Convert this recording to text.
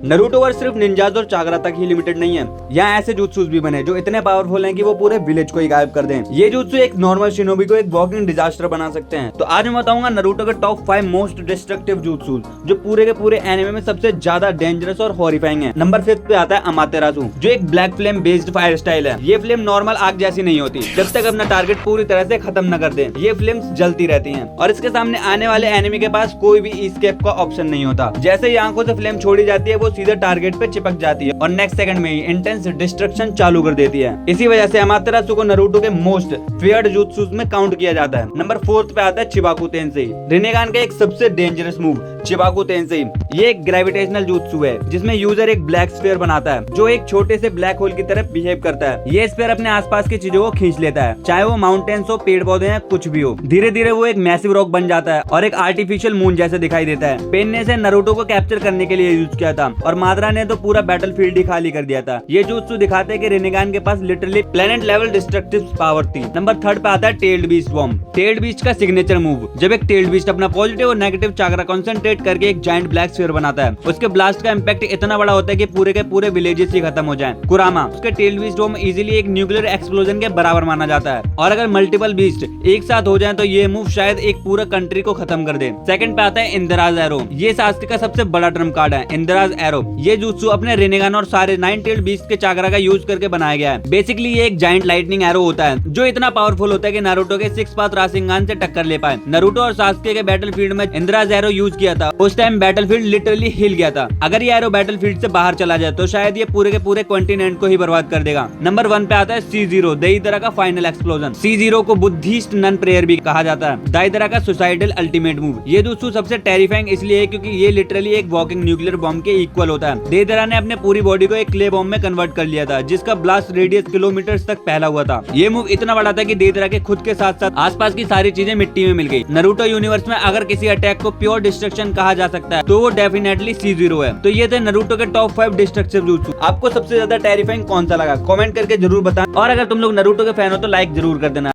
Naruto verse सिर्फ ninjas और चागरा तक ही लिमिटेड नहीं है। यहाँ ऐसे jutsus भी बने जो इतने पावरफुल हैं कि वो पूरे विलेज को ही गायब कर दें। ये jutsu एक नॉर्मल शिनोबी को एक वॉकिंग डिजास्टर बना सकते हैं। तो आज मैं बताऊंगा नरूटो के टॉप 5 मोस्ट डिस्ट्रक्टिव jutsus जो पूरे के पूरे एनिमे में सबसे ज्यादा डेंजरस और हॉरिफाइंग है। नंबर 5 पे आता है अमातेरासु, जो एक black flame based fire style है। ये फ्लेम नॉर्मल आग जैसी नहीं होती जब तक अपना टारगेट पूरी तरह से खत्म न कर दे। ये फ्लेम्स जलती रहती हैं और इसके सामने आने वाले एनिमी के पास कोई भी एस्केप का ऑप्शन नहीं होता। जैसे ही आंखों से फ्लेम छोड़ी जाती है वो सीधे टारगेट पे चिपक जाती है और नेक्स्ट सेकंड में ही इंटेंस डिस्ट्रक्शन चालू कर देती है। इसी वजह से अमातेरासु को नरूटो के मोस्ट फेयर्ड जुत्सुस में काउंट किया जाता है। नंबर 4 पे आता है चिबाकू तेंसेई, रिनेगान का एक सबसे डेंजरस मूव चिबाकू तेंसेई। ये एक ग्रेविटेशनल जुत्सु है जिसमें यूजर एक ब्लैक स्फीयर बनाता है जो एक छोटे से ब्लैक होल की तरह बिहेव करता है। ये स्फीयर अपने आसपास की चीजों को खींच लेता है, चाहे वो माउंटेन्स हो, पेड़ पौधे हैं, कुछ भी हो। धीरे धीरे वो एक मैसिव रॉक बन जाता है और एक आर्टिफिशियल मून जैसे दिखाई देता है। पेन ने इसे नरूटो को कैप्चर करने के लिए यूज किया था और मादरा ने तो पूरा बैटलफील्ड ही खाली कर दिया था। ये जुत्सु दिखाते हैं कि रिनेगान के पास literally planet level destructive power थी। नंबर 3 पे आता है tailed beast worm. Tailed beast का सिग्नेचर मूव, जब एक टेल्ड बीस्ट अपना पॉजिटिव और नेगेटिव चाकरा कंसंट्रेट करके एक जायंट ब्लैक स्फीयर बनाता है, उसके ब्लास्ट का इम्पैक्ट इतना बड़ा होता है कि पूरे के पूरे विलेजेस ही खत्म हो जाएं। कुरामा, उसके टेल्ड बीस्ट वॉर्म इजीली एक न्यूक्लियर एक्सप्लोजन के बराबर माना जाता है और अगर मल्टीपल बीस्ट एक साथ हो जाएं तो ये मूव शायद एक पूरा कंट्री को खत्म कर दे। सेकंड पे आता है इंदराज एरो। ये सास्के का सबसे बड़ा ट्रम्प कार्ड है, इंदराज एरो। ये जुत्सु अपने रिनेगान और सारे 9 टेल्ड बीस्ट के चाकरा का यूज करके बनाया गया है। बेसिकली ये एक जायंट लाइटनिंग एरो होता है जो इतना पावरफुल होता है कि नारुतो के 6 पाथ रासेंगान से टक्कर ले पाए। नारुतो और सास्के के बैटलफील्ड में इंदराज एरो यूज किया था, उस टाइम बैटलफील्ड लिटरली हिल गया था। अगर ये एरो बैटलफील्ड से बाहर चला जाए तो शायद ये पूरे के पूरे कॉन्टिनेंट को ही बर्बाद कर देगा। नंबर 1 पे आता है C0 दाइदरा का फाइनल एक्सप्लोजन। C0 को बुद्धिस्ट नन प्रेयर भी कहा जाता है, दाइदरा का सुसाइडल अल्टीमेट मूव। ये जुत्सु सबसे टेरिफाइंग इसलिए है क्योंकि ये लिटरली एक वॉकिंग न्यूक्लियर बॉम्ब के इक्वल होता है। दाइदरा ने अपने पूरी बॉडी को एक क्ले बॉम्ब में कन्वर्ट कर लिया था जिसका ब्लास्ट रेडियस किलोमीटर्स तक फैला हुआ था। ये मूव इतना बड़ा था कि दाइदरा के खुद के साथ साथ आसपास की सारी चीजें मिट्टी में मिल गई। नारुतो यूनिवर्स में अगर किसी अटैक को प्योर डिस्ट्रक्शन कहा जा सकता है तो वो डेफिनेटली C0 है। तो ये थे नारुतो के टॉप 5 डिस्ट्रक्टिव जुत्सु। आपको सबसे ज्यादा टेरिफाइंग कौन सा लगा कमेंट करके जरूर बताएं और अगर तुम लोग नारुतो के फैन हो तो लाइक जरूर कर देना।